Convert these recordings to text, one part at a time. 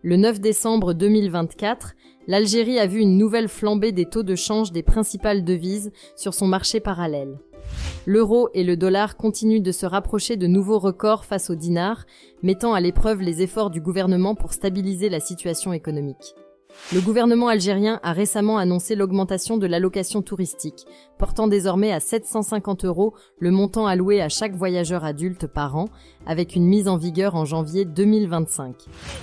Le 9 décembre 2024, l'Algérie a vu une nouvelle flambée des taux de change des principales devises sur son marché parallèle. L'euro et le dollar continuent de se rapprocher de nouveaux records face au dinar, mettant à l'épreuve les efforts du gouvernement pour stabiliser la situation économique. Le gouvernement algérien a récemment annoncé l'augmentation de l'allocation touristique, portant désormais à 750 € le montant alloué à chaque voyageur adulte par an, avec une mise en vigueur en janvier 2025.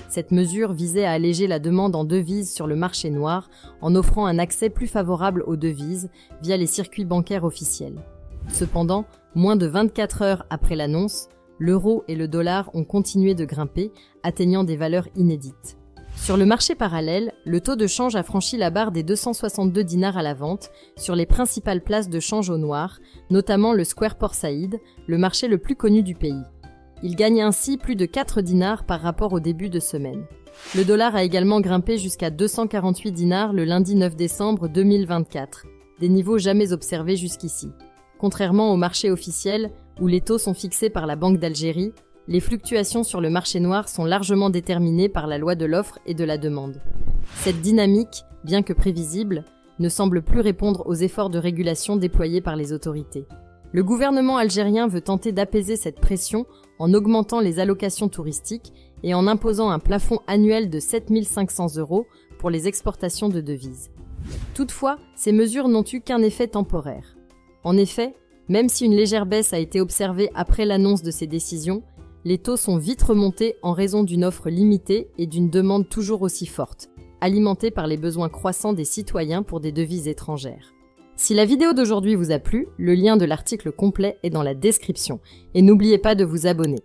Cette mesure visait à alléger la demande en devises sur le marché noir en offrant un accès plus favorable aux devises via les circuits bancaires officiels. Cependant, moins de 24 heures après l'annonce, l'euro et le dollar ont continué de grimper, atteignant des valeurs inédites. Sur le marché parallèle, le taux de change a franchi la barre des 262 dinars à la vente sur les principales places de change au noir, notamment le Square Port Saïd, le marché le plus connu du pays. Il gagne ainsi plus de 4 dinars par rapport au début de semaine. Le dollar a également grimpé jusqu'à 248 dinars le lundi 9 décembre 2024, des niveaux jamais observés jusqu'ici. Contrairement au marché officiel, où les taux sont fixés par la Banque d'Algérie, les fluctuations sur le marché noir sont largement déterminées par la loi de l'offre et de la demande. Cette dynamique, bien que prévisible, ne semble plus répondre aux efforts de régulation déployés par les autorités. Le gouvernement algérien veut tenter d'apaiser cette pression en augmentant les allocations touristiques et en imposant un plafond annuel de 7 500 € pour les exportations de devises. Toutefois, ces mesures n'ont eu qu'un effet temporaire. En effet, même si une légère baisse a été observée après l'annonce de ces décisions, les taux sont vite remontés en raison d'une offre limitée et d'une demande toujours aussi forte, alimentée par les besoins croissants des citoyens pour des devises étrangères. Si la vidéo d'aujourd'hui vous a plu, le lien de l'article complet est dans la description et n'oubliez pas de vous abonner.